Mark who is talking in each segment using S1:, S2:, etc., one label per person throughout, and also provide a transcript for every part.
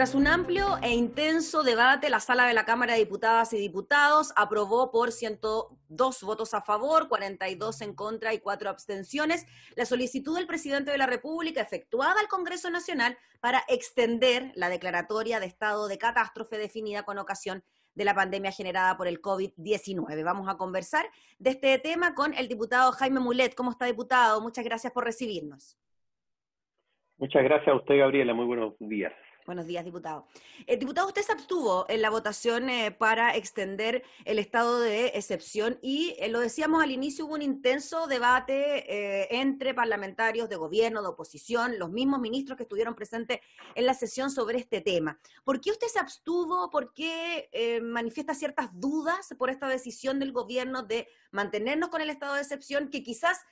S1: Tras un amplio e intenso debate, la Sala de la Cámara de Diputadas y Diputados aprobó por 102 votos a favor, 42 en contra y 4 abstenciones la solicitud del presidente de la República efectuada al Congreso Nacional para extender la declaratoria de estado de catástrofe definida con ocasión de la pandemia generada por el COVID-19. Vamos a conversar de este tema con el diputado Jaime Mulet. ¿Cómo está, diputado? Muchas gracias por recibirnos.
S2: Muchas gracias a usted, Gabriela. Muy buenos días.
S1: Buenos días, diputado. Diputado, usted se abstuvo en la votación para extender el estado de excepción y lo decíamos al inicio, hubo un intenso debate entre parlamentarios de gobierno, de oposición, los mismos ministros que estuvieron presentes en la sesión sobre este tema. ¿Por qué usted se abstuvo? ¿Por qué manifiesta ciertas dudas por esta decisión del gobierno de mantenernos con el estado de excepción, que quizás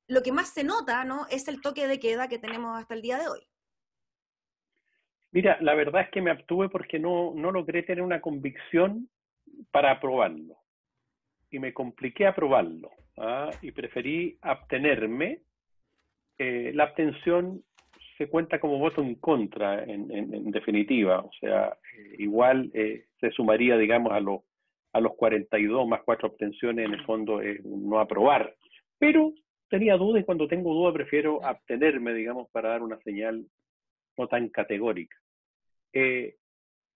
S1: lo que más se nota, ¿no?, es el toque de queda que tenemos hasta el día de hoy?
S2: Mira, la verdad es que me abstuve porque no logré tener una convicción para aprobarlo. Y me compliqué aprobarlo. Y preferí abstenerme. La abstención se cuenta como voto en contra, en definitiva. O sea, igual se sumaría, digamos, a los 42 más 4 abstenciones, en el fondo no aprobar. Pero tenía dudas y cuando tengo dudas prefiero abstenerme, digamos, para dar una señal no tan categórica.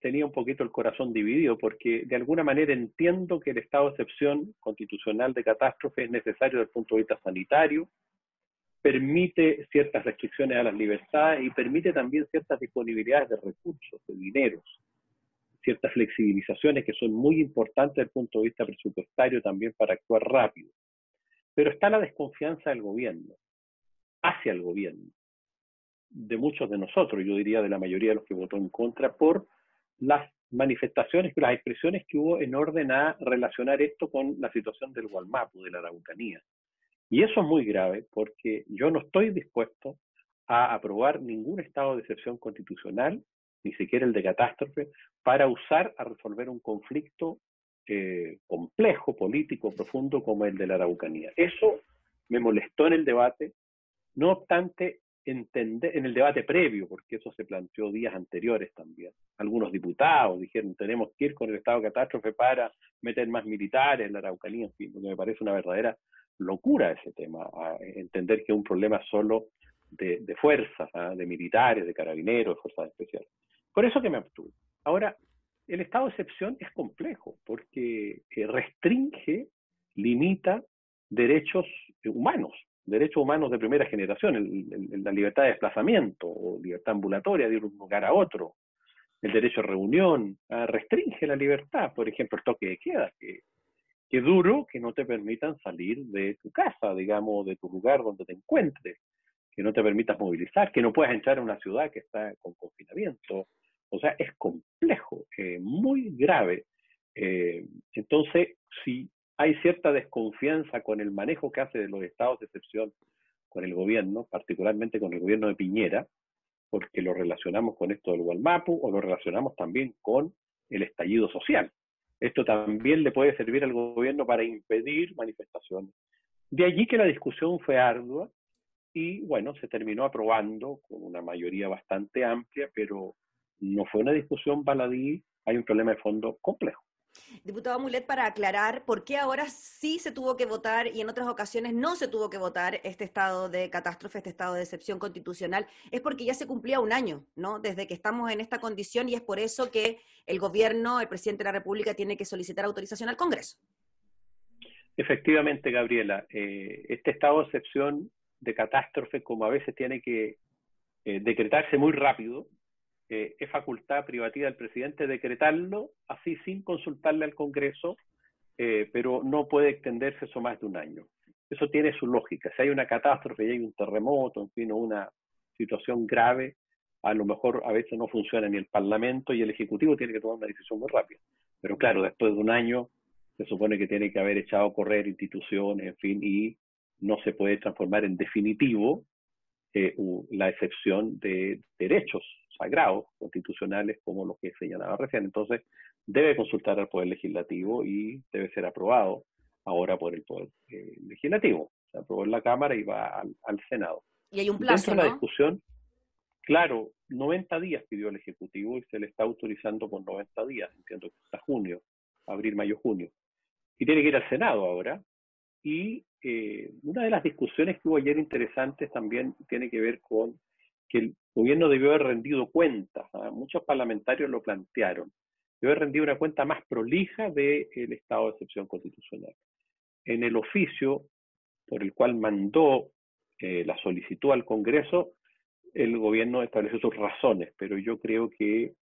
S2: Tenía un poquito el corazón dividido porque de alguna manera entiendo que el estado de excepción constitucional de catástrofe es necesario desde el punto de vista sanitario, permite ciertas restricciones a las libertades y permite también ciertas disponibilidades de recursos, de dineros, ciertas flexibilizaciones que son muy importantes desde el punto de vista presupuestario también para actuar rápido. Pero está la desconfianza del gobierno, hacia el gobierno, de muchos de nosotros, yo diría de la mayoría de los que votó en contra, por las manifestaciones, las expresiones que hubo en orden a relacionar esto con la situación del Gualmapu, de la Araucanía. Y eso es muy grave porque yo no estoy dispuesto a aprobar ningún estado de excepción constitucional, ni siquiera el de catástrofe, para usar a resolver un conflicto complejo, político, profundo como el de la Araucanía. Eso me molestó en el debate, no obstante, entender en el debate previo, porque eso se planteó días anteriores también. Algunos diputados dijeron, tenemos que ir con el estado de catástrofe para meter más militares en la Araucanía, en fin, porque me parece una verdadera locura ese tema, entender que es un problema solo de fuerzas, de militares, de carabineros, de fuerzas especiales. Por eso que me abstuve. Ahora, el estado de excepción es complejo, porque restringe, limita derechos humanos de primera generación, la libertad de desplazamiento o libertad ambulatoria de ir de un lugar a otro, el derecho a reunión, restringe la libertad, por ejemplo, el toque de queda, que es duro que no te permitan salir de tu casa, digamos, de tu lugar donde te encuentres, que no te permitas movilizar, que no puedas entrar a una ciudad que está con confinamiento. O sea, es complejo, muy grave. Entonces, si hay cierta desconfianza con el manejo que hace de los estados de excepción con el gobierno, particularmente con el gobierno de Piñera, porque lo relacionamos con esto del Gualmapu o lo relacionamos también con el estallido social. Esto también le puede servir al gobierno para impedir manifestaciones. De allí que la discusión fue ardua y, bueno, se terminó aprobando con una mayoría bastante amplia, pero no fue una discusión baladí, hay un problema de fondo complejo.
S1: Diputado Mulet, para aclarar, ¿por qué ahora sí se tuvo que votar y en otras ocasiones no se tuvo que votar este estado de catástrofe, este estado de excepción constitucional? Es porque ya se cumplía un año, ¿no?, desde que estamos en esta condición y es por eso que el gobierno, el presidente de la República, tiene que solicitar autorización al Congreso.
S2: Efectivamente, Gabriela, este estado de excepción de catástrofe, como a veces tiene que decretarse muy rápido, es facultad privativa del presidente decretarlo así sin consultarle al Congreso, pero no puede extenderse eso más de un año. Eso tiene su lógica. Si hay una catástrofe y hay un terremoto, en fin, o una situación grave, a lo mejor a veces no funciona ni el Parlamento y el Ejecutivo tiene que tomar una decisión muy rápida. Pero claro, después de un año se supone que tiene que haber echado a correr instituciones, en fin, y no se puede transformar en definitivo la excepción de derechos sagrados constitucionales como los que señalaba recién. Entonces, debe consultar al Poder Legislativo y debe ser aprobado ahora por el Poder Legislativo. Se aprobó en la Cámara y va al Senado.
S1: Y hay un
S2: Dentro
S1: plazo,
S2: de la
S1: ¿no?
S2: discusión, claro, 90 días pidió el Ejecutivo y se le está autorizando por 90 días, entiendo que hasta junio, abril, mayo, junio. Y tiene que ir al Senado ahora. Y una de las discusiones que hubo ayer interesantes también tiene que ver con que el gobierno debió haber rendido cuentas. Muchos parlamentarios lo plantearon. Debió haber rendido una cuenta más prolija del estado de excepción constitucional. En el oficio por el cual mandó la solicitud al Congreso, el gobierno estableció sus razones, pero yo creo que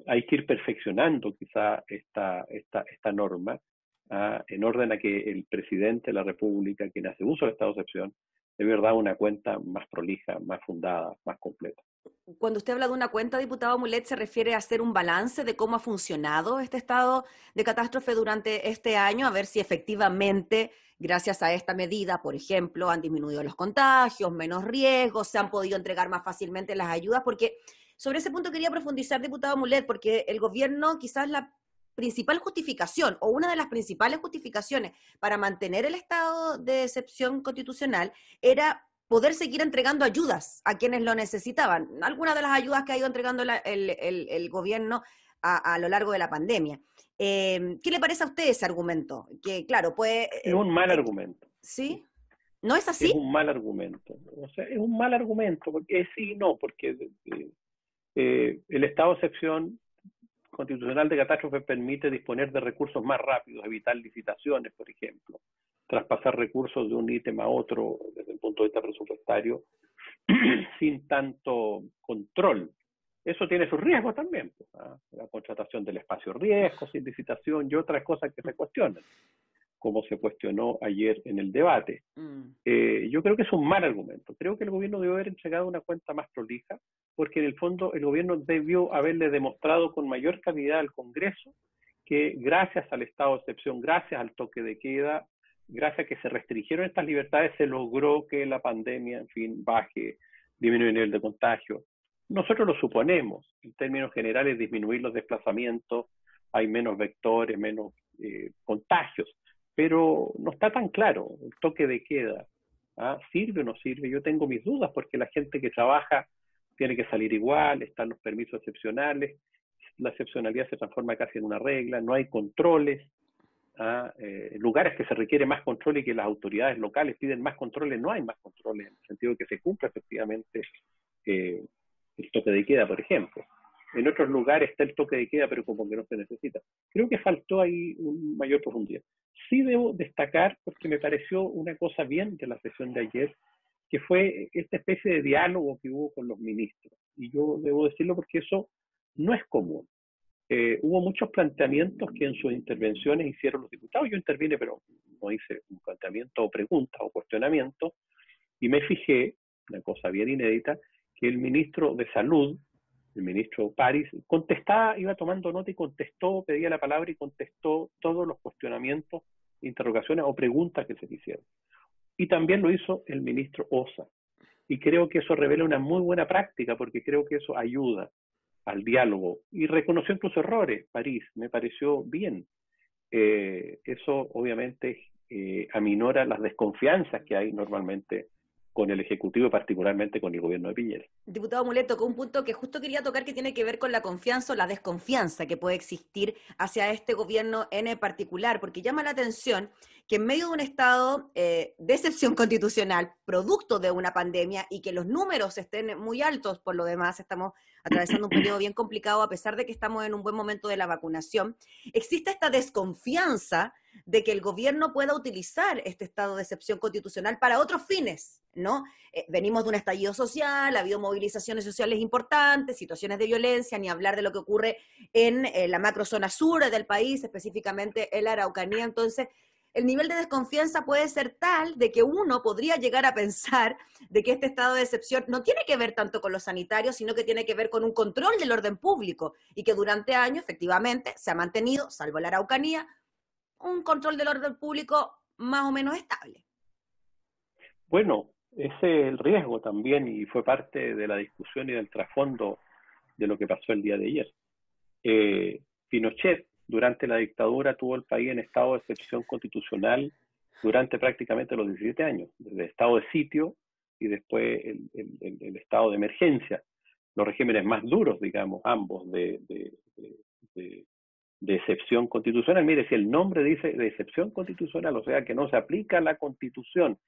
S2: hay que ir perfeccionando quizá esta norma en orden a que el presidente de la República, quien hace uso del estado de excepción, debe dar una cuenta más prolija, más fundada, más completa.
S1: Cuando usted habla de una cuenta, diputado Mulet, ¿se refiere a hacer un balance de cómo ha funcionado este estado de catástrofe durante este año? A ver si efectivamente, gracias a esta medida, por ejemplo, han disminuido los contagios, menos riesgos, se han podido entregar más fácilmente las ayudas, porque sobre ese punto quería profundizar, diputado Mulet, porque el gobierno, quizás la principal justificación o una de las principales justificaciones para mantener el estado de excepción constitucional era poder seguir entregando ayudas a quienes lo necesitaban. Algunas de las ayudas que ha ido entregando el gobierno a lo largo de la pandemia. ¿Qué le parece a usted ese argumento? Que claro, puede...
S2: Es un mal argumento.
S1: ¿Sí? ¿No es así?
S2: Es un mal argumento. O sea, es un mal argumento, porque sí y no, porque el estado de excepción constitucional de catástrofe permite disponer de recursos más rápidos, evitar licitaciones, por ejemplo, traspasar recursos de un ítem a otro desde el punto de vista presupuestario sin tanto control. Eso tiene sus riesgos también, pues, la contratación del espacio riesgo, sin licitación y otras cosas que se cuestionan, como se cuestionó ayer en el debate. Yo creo que es un mal argumento. Creo que el gobierno debió haber entregado una cuenta más prolija, porque en el fondo el gobierno debió haberle demostrado con mayor calidad al Congreso que gracias al estado de excepción, gracias al toque de queda, gracias a que se restringieron estas libertades, se logró que la pandemia, en fin, baje, disminuya el nivel de contagio. Nosotros lo suponemos, en términos generales, disminuir los desplazamientos, hay menos vectores, menos contagios, pero no está tan claro el toque de queda. ¿Sirve o no sirve? Yo tengo mis dudas porque la gente que trabaja tiene que salir igual, están los permisos excepcionales, la excepcionalidad se transforma casi en una regla, no hay controles, lugares que se requiere más control y que las autoridades locales piden más controles, no hay más controles, en el sentido de que se cumpla efectivamente el toque de queda, por ejemplo. En otros lugares está el toque de queda, pero como que no se necesita. Creo que faltó ahí un mayor profundidad. Sí debo destacar, porque me pareció una cosa bien de la sesión de ayer, que fue esta especie de diálogo que hubo con los ministros. Y yo debo decirlo porque eso no es común. Hubo muchos planteamientos que en sus intervenciones hicieron los diputados. Yo intervine, pero no hice un planteamiento o pregunta o cuestionamiento, y me fijé, una cosa bien inédita, que el ministro de Salud, el ministro París, contestaba, iba tomando nota y contestó, pedía la palabra y contestó todos los cuestionamientos, interrogaciones o preguntas que se le hicieron. Y también lo hizo el ministro Osa. Y creo que eso revela una muy buena práctica, porque creo que eso ayuda al diálogo. Y reconoció incluso errores, París, me pareció bien. Eso obviamente aminora las desconfianzas que hay normalmente con el Ejecutivo, particularmente con el gobierno de Piñera.
S1: Diputado Mulet tocó un punto que justo quería tocar, que tiene que ver con la confianza o la desconfianza que puede existir hacia este gobierno en particular, porque llama la atención que en medio de un estado de excepción constitucional, producto de una pandemia, y que los números estén muy altos por lo demás, estamos atravesando un periodo bien complicado a pesar de que estamos en un buen momento de la vacunación, existe esta desconfianza de que el gobierno pueda utilizar este estado de excepción constitucional para otros fines, ¿no? Venimos de un estallido social, ha habido movilizaciones sociales importantes, situaciones de violencia, ni hablar de lo que ocurre en la macrozona sur del país, específicamente en la Araucanía. Entonces, el nivel de desconfianza puede ser tal de que uno podría llegar a pensar de que este estado de excepción no tiene que ver tanto con los sanitarios, sino que tiene que ver con un control del orden público, y que durante años, efectivamente, se ha mantenido, salvo la Araucanía, un control del orden público más o menos estable.
S2: Bueno, ese es el riesgo también, y fue parte de la discusión y del trasfondo de lo que pasó el día de ayer. Pinochet, durante la dictadura, tuvo el país en estado de excepción constitucional durante prácticamente los 17 años, desde estado de sitio y después el estado de emergencia. los regímenes más duros, digamos, ambos, de excepción constitucional. Mire, si el nombre dice de excepción constitucional, o sea que no se aplica la Constitución,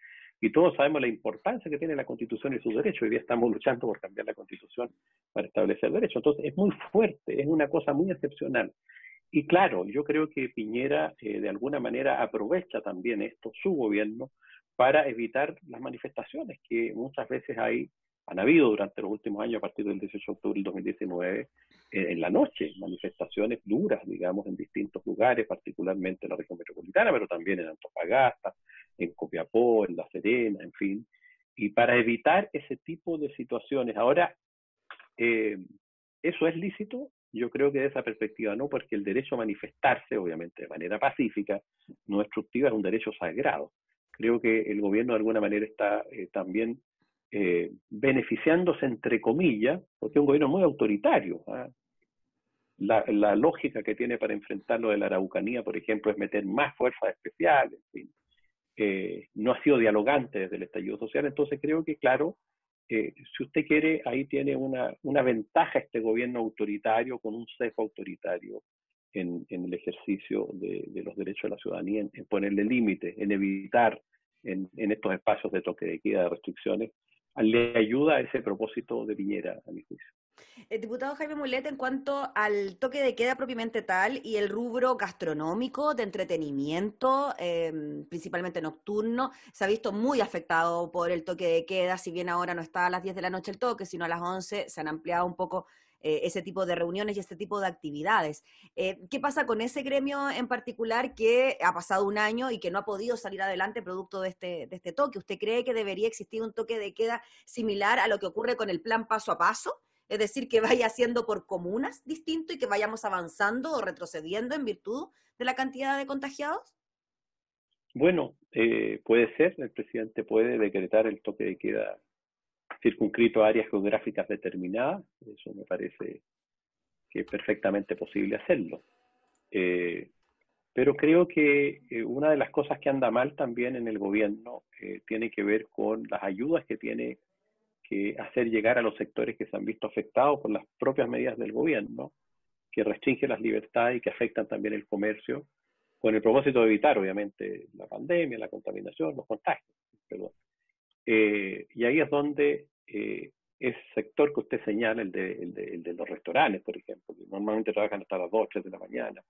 S2: y todos sabemos la importancia que tiene la Constitución y sus derechos, hoy día estamos luchando por cambiar la Constitución para establecer derechos, entonces es muy fuerte, es una cosa muy excepcional. Y claro, yo creo que Piñera de alguna manera aprovecha también esto, su gobierno, para evitar las manifestaciones que muchas veces han habido durante los últimos años, a partir del 18 de octubre del 2019, en la noche, manifestaciones duras, digamos, en distintos lugares, particularmente en la región metropolitana, pero también en Antofagasta, en Copiapó, en La Serena, en fin. Y para evitar ese tipo de situaciones, ahora, ¿eso es lícito? Yo creo que de esa perspectiva no, porque el derecho a manifestarse, obviamente de manera pacífica, no destructiva, es un derecho sagrado. Creo que el gobierno de alguna manera está también beneficiándose, entre comillas, porque es un gobierno muy autoritario. La lógica que tiene para enfrentar lo de la Araucanía, por ejemplo, es meter más fuerzas especiales, en fin. No ha sido dialogante desde el estallido social, entonces creo que, claro, si usted quiere, ahí tiene una ventaja este gobierno autoritario, con un sesgo autoritario en el ejercicio de los derechos de la ciudadanía, en ponerle límites, en evitar en estos espacios de toque de queda, de restricciones, le ayuda a ese propósito de Piñera, a mi juicio.
S1: Diputado Jaime Mulet, en cuanto al toque de queda propiamente tal y el rubro gastronómico, de entretenimiento, principalmente nocturno, se ha visto muy afectado por el toque de queda, si bien ahora no está a las 10 de la noche el toque, sino a las 11, se han ampliado un poco ese tipo de reuniones y este tipo de actividades. ¿Qué pasa con ese gremio en particular que ha pasado un año y que no ha podido salir adelante producto de este toque? ¿Usted cree que debería existir un toque de queda similar a lo que ocurre con el plan paso a paso? Es decir, que vaya siendo por comunas distinto y que vayamos avanzando o retrocediendo en virtud de la cantidad de contagiados.
S2: Bueno, puede ser, el presidente puede decretar el toque de queda circunscrito a áreas geográficas determinadas, eso me parece que es perfectamente posible hacerlo. Pero creo que una de las cosas que anda mal también en el gobierno tiene que ver con las ayudas que tiene que hacer llegar a los sectores que se han visto afectados por las propias medidas del gobierno, que restringen las libertades y que afectan también el comercio, con el propósito de evitar, obviamente, la pandemia, la contaminación, los contagios. Perdón. Y ahí es donde ese sector que usted señala, el de los restaurantes, por ejemplo, que normalmente trabajan hasta las 2, 3 de la mañana,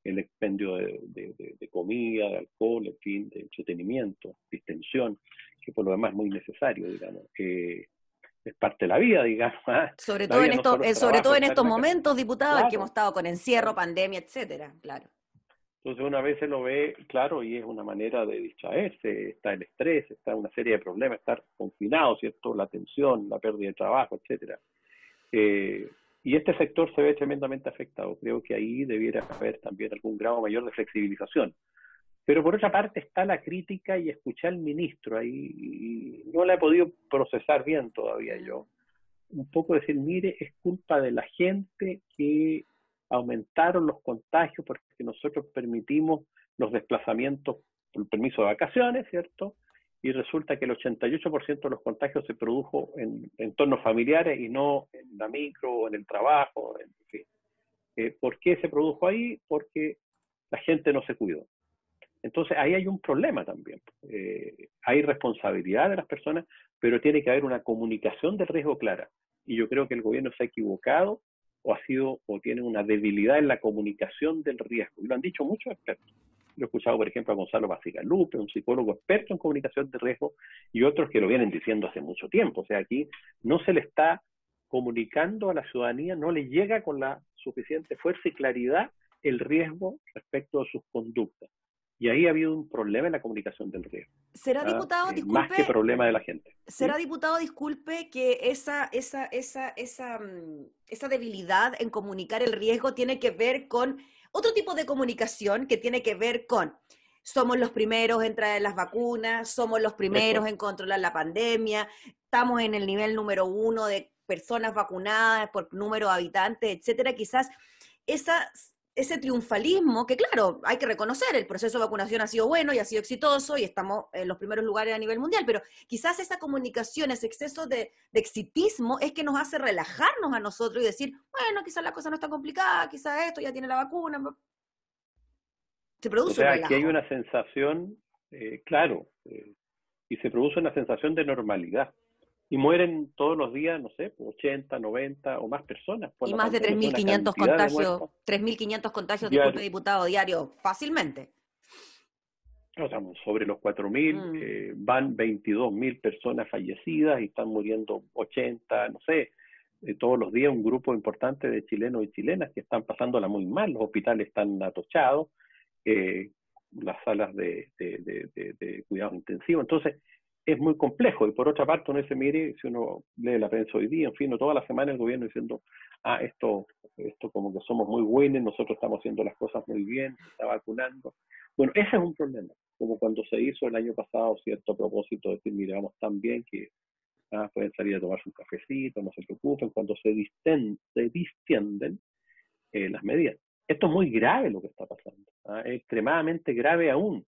S2: el expendio de comida, de alcohol, en fin, de entretenimiento, distensión, que por lo demás es muy necesario, digamos. Es parte de la vida, digamos.
S1: Sobre todo en estos momentos, diputado, en que hemos estado con encierro,
S2: claro.
S1: Pandemia, etcétera, claro.
S2: Entonces una vez se lo ve, claro, y es una manera de distraerse, está el estrés, está una serie de problemas, estar confinado, ¿cierto? La tensión, la pérdida de trabajo, etcétera. Y este sector se ve tremendamente afectado. Creo que ahí debiera haber también algún grado mayor de flexibilización. Pero por otra parte está la crítica y escuché al ministro ahí, y no la he podido procesar bien todavía yo. Un poco decir, mire, es culpa de la gente que aumentaron los contagios porque nosotros permitimos los desplazamientos por el permiso de vacaciones, ¿cierto? Y resulta que el 88% de los contagios se produjo en entornos familiares y no en la micro o en el trabajo, en fin. ¿Por qué se produjo ahí? Porque la gente no se cuidó. Entonces ahí hay un problema también. Hay responsabilidad de las personas, pero tiene que haber una comunicación del riesgo clara. Y yo creo que el gobierno se ha equivocado o tiene una debilidad en la comunicación del riesgo. Y lo han dicho muchos expertos. Yo he escuchado, por ejemplo, a Gonzalo Bacigalupe, un psicólogo experto en comunicación de riesgo, y otros que lo vienen diciendo hace mucho tiempo. O sea, aquí no se le está comunicando a la ciudadanía, no le llega con la suficiente fuerza y claridad el riesgo respecto de sus conductas. Y ahí ha habido un problema en la comunicación del riesgo.
S1: ¿Será, diputado, disculpe,
S2: más que problema de la gente?
S1: ¿Será, diputado, disculpe, que esa debilidad en comunicar el riesgo tiene que ver con otro tipo de comunicación que tiene que ver con somos los primeros en traer las vacunas, somos los primeros en controlar la pandemia, estamos en el nivel número 1 de personas vacunadas por número de habitantes, etcétera? Quizás esa ese triunfalismo, que claro, hay que reconocer, el proceso de vacunación ha sido bueno y ha sido exitoso y estamos en los primeros lugares a nivel mundial, pero quizás esa comunicación, ese exceso de exitismo es que nos hace relajarnos a nosotros y decir, bueno, quizás la cosa no está complicada, quizás esto ya tiene la vacuna, se
S2: O
S1: produce un
S2: sea, aquí hay
S1: relajo.
S2: una sensación, claro, y se produce una sensación de normalidad. Y mueren todos los días, no sé, 80, 90 o más personas por
S1: Y
S2: la
S1: más de
S2: pandemia. Es una
S1: 3.500
S2: cantidad de
S1: contagios,
S2: muertos
S1: 3.500 contagios, disculpe,
S2: diarios.
S1: diputado, diario, fácilmente.
S2: O sea, sobre los 4.000,
S1: Mm.
S2: van 22.000 personas fallecidas y están muriendo 80, no sé, todos los días un grupo importante de chilenos y chilenas que están pasándola muy mal. Los hospitales están atochados, eh, las salas de cuidados intensivos. Entonces, es muy complejo. Y por otra parte, uno dice, mire, si uno lee la prensa hoy día, en fin, toda la semana el gobierno diciendo, esto como que somos muy buenos, nosotros estamos haciendo las cosas muy bien, se está vacunando. Bueno, ese es un problema, como cuando se hizo el año pasado cierto propósito de decir, mire, vamos tan bien que pueden salir a tomarse un cafecito, no se preocupen, cuando se distienden las medidas. Esto es muy grave lo que está pasando, es extremadamente grave aún.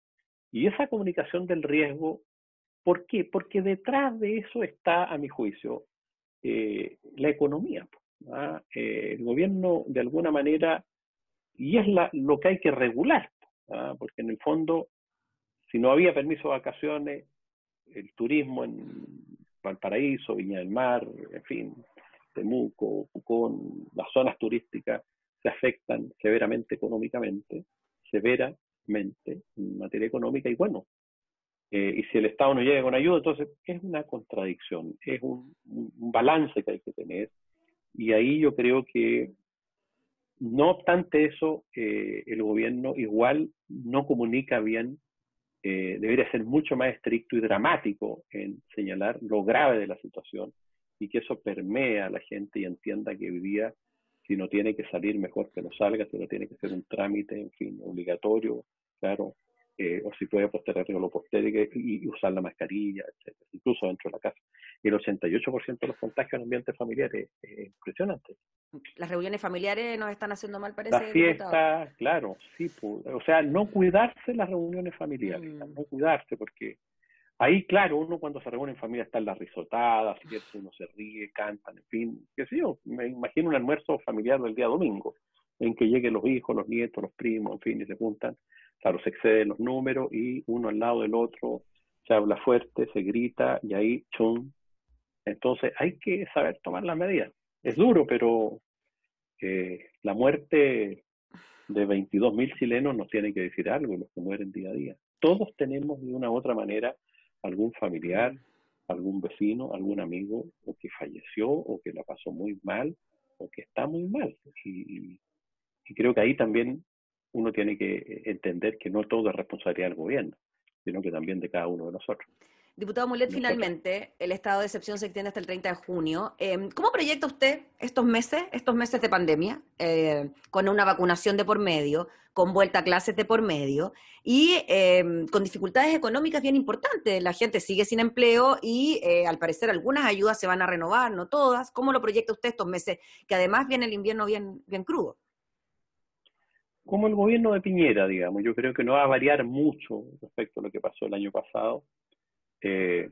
S2: Y esa comunicación del riesgo, ¿por qué? Porque detrás de eso está, a mi juicio, la economía. El gobierno, de alguna manera, y es lo que hay que regular, porque en el fondo, si no había permiso de vacaciones, el turismo en Valparaíso, Viña del Mar, en fin, Temuco, Pucón, las zonas turísticas se afectan severamente económicamente, severamente en materia económica, y bueno, y si el Estado no llega con ayuda, entonces es una contradicción, es un balance que hay que tener, y ahí yo creo que no obstante eso, el gobierno igual no comunica bien, debería ser mucho más estricto y dramático en señalar lo grave de la situación y que eso permea a la gente y entienda que hoy día, si no tiene que salir, mejor que no salga, si no tiene que ser un trámite, en fin, obligatorio, claro, o si puede postergarlo, lo postergue y usar la mascarilla, etcétera, incluso dentro de la casa. Y el 88% de los contagios en ambientes familiares es impresionante.
S1: Las reuniones familiares nos están haciendo mal,
S2: Las
S1: parece, diputado.
S2: fiestas, claro, sí, o sea, no cuidarse las reuniones familiares,
S1: Mm.
S2: no cuidarse, porque ahí, claro, uno cuando se reúne en familia está en las risotadas, ¿cierto? Uno se ríe, cantan, en fin, qué sé yo, me imagino un almuerzo familiar del día domingo, en que lleguen los hijos, los nietos, los primos, en fin, y se juntan, claro, se exceden los números y uno al lado del otro se habla fuerte, se grita y ahí, chum, entonces hay que saber tomar las medidas. Es duro, pero la muerte de 22.000 chilenos nos tiene que decir algo, los que mueren día a día. Todos tenemos de una u otra manera algún familiar,
S1: Mm.
S2: algún vecino, algún amigo, o que falleció, o que la pasó muy mal, o que está muy mal. Y creo que ahí también uno tiene que entender que no todo es responsabilidad del gobierno, sino que también de cada uno de nosotros.
S1: Diputado Mulet,
S2: Nosotras.
S1: finalmente, el estado de excepción se extiende hasta el 30 de junio. ¿Cómo proyecta usted estos meses de pandemia, con una vacunación de por medio, con vuelta a clases de por medio y con dificultades económicas bien importantes? La gente sigue sin empleo y al parecer algunas ayudas se van a renovar, no todas. ¿Cómo lo proyecta usted estos meses, que además viene el invierno bien, bien crudo?
S2: Como el gobierno de Piñera, digamos, yo creo que no va a variar mucho respecto a lo que pasó el año pasado. Eh,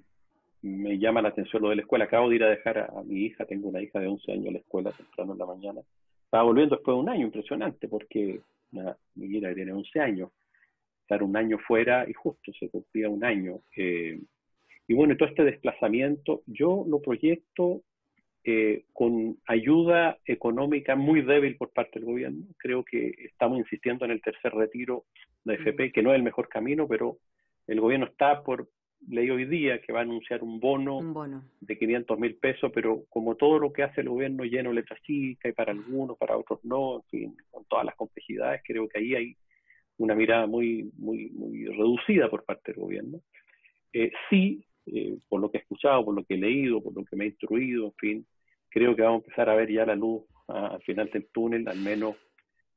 S2: Me llama la atención lo de la escuela. Acabo de ir a dejar a mi hija, tengo una hija de 11 años en la escuela temprano en la mañana. Estaba volviendo después de un año, impresionante, porque mi hija tiene 11 años, estar un año fuera y justo se cumplía un año. Y bueno, todo este desplazamiento, yo lo proyecto con ayuda económica muy débil por parte del gobierno. Creo que estamos insistiendo en el tercer retiro de
S1: Mm.
S2: AFP, que no es el mejor camino, pero el gobierno está leí hoy día que va a anunciar un bono
S1: Un bono.
S2: de 500.000 pesos, pero como todo lo que hace el gobierno lleno de letras chicas y para algunos, para otros no, en fin, con todas las complejidades, creo que ahí hay una mirada muy, muy, muy reducida por parte del gobierno. Sí, por lo que he escuchado, por lo que he leído, por lo que me he instruido, en fin, creo que vamos a empezar a ver ya la luz al final del túnel, al menos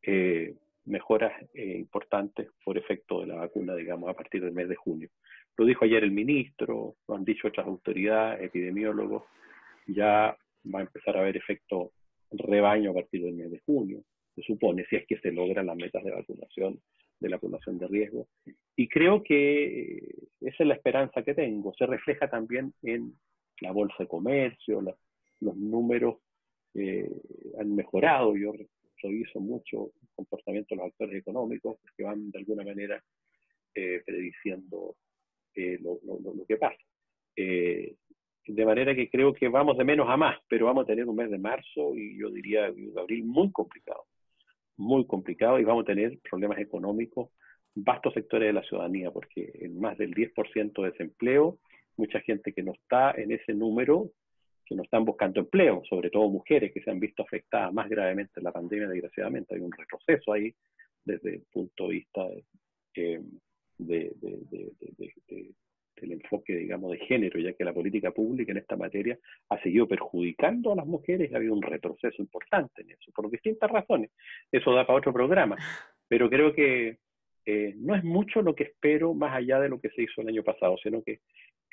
S2: eh, mejoras importantes por efecto de la vacuna, digamos, a partir del mes de junio. Lo dijo ayer el ministro, lo han dicho otras autoridades, epidemiólogos, ya va a empezar a haber efecto rebaño a partir del mes de junio. se supone, si es que se logran las metas de vacunación de la población de riesgo. Y creo que esa es la esperanza que tengo. Se refleja también en la bolsa de comercio, los números han mejorado. Yo reviso mucho el comportamiento de los actores económicos que van de alguna manera prediciendo lo que pasa. De manera que creo que vamos de menos a más, pero vamos a tener un mes de marzo y yo diría de abril muy complicado, y vamos a tener problemas económicos, vastos sectores de la ciudadanía, porque en más del 10% de desempleo, mucha gente que no está en ese número, que no están buscando empleo, sobre todo mujeres que se han visto afectadas más gravemente en la pandemia, desgraciadamente. Hay un retroceso ahí desde el punto de vista del enfoque, digamos, de género, ya que la política pública en esta materia ha seguido perjudicando a las mujeres y ha habido un retroceso importante en eso, por distintas razones. Eso da para otro programa, pero creo que no es mucho lo que espero más allá de lo que se hizo el año pasado, sino que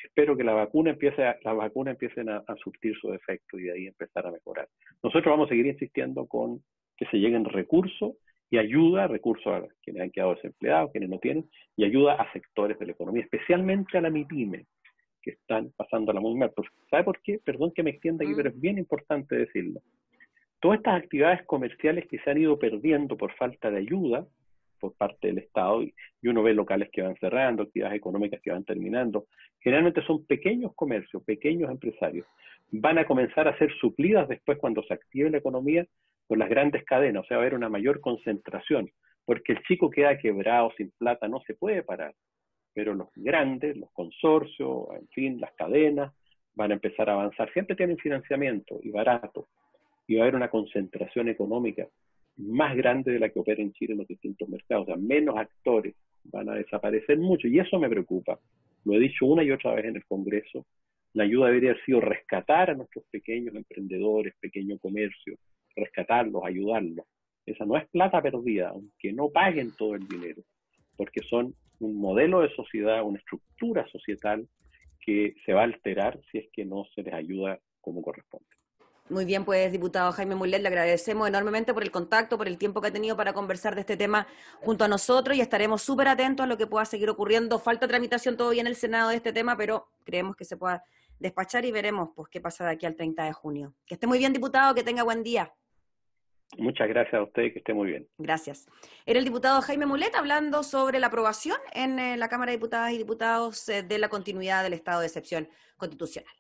S2: espero que las vacunas empiecen a surtir su efecto y de ahí empezar a mejorar. Nosotros vamos a seguir insistiendo con que se lleguen recursos y recursos a quienes han quedado desempleados, quienes no tienen, y ayuda a sectores de la economía, especialmente a la MIPYME, que están pasándola muy mal. ¿Sabe por qué? Perdón que me extienda aquí, pero es bien importante decirlo. Todas estas actividades comerciales que se han ido perdiendo por falta de ayuda por parte del Estado, y uno ve locales que van cerrando, actividades económicas que van terminando, generalmente son pequeños comercios, pequeños empresarios, van a comenzar a ser suplidas después cuando se active la economía por las grandes cadenas, o sea, va a haber una mayor concentración, porque el chico queda quebrado, sin plata, no se puede parar, pero los grandes, los consorcios, en fin, las cadenas, van a empezar a avanzar, siempre tienen financiamiento y barato, y va a haber una concentración económica más grande de la que opera en Chile en los distintos mercados, o sea, menos actores, van a desaparecer mucho, y eso me preocupa. Lo he dicho una y otra vez en el Congreso, la ayuda debería haber sido rescatar a nuestros pequeños emprendedores, pequeño comercio, rescatarlos, ayudarlos. Esa no es plata perdida, aunque no paguen todo el dinero, porque son un modelo de sociedad, una estructura societal que se va a alterar si es que no se les ayuda como corresponde.
S1: Muy bien, pues, diputado Jaime Mulet, le agradecemos enormemente por el contacto, por el tiempo que ha tenido para conversar de este tema junto a nosotros y estaremos súper atentos a lo que pueda seguir ocurriendo. Falta tramitación todavía en el Senado de este tema, pero creemos que se pueda despachar y veremos pues qué pasa de aquí al 30 de junio. Que esté muy bien, diputado, que tenga buen día.
S2: Muchas gracias a usted, que esté muy bien.
S1: Gracias. Era el diputado Jaime Mulet hablando sobre la aprobación en la Cámara de Diputadas y Diputados de la continuidad del estado de excepción constitucional.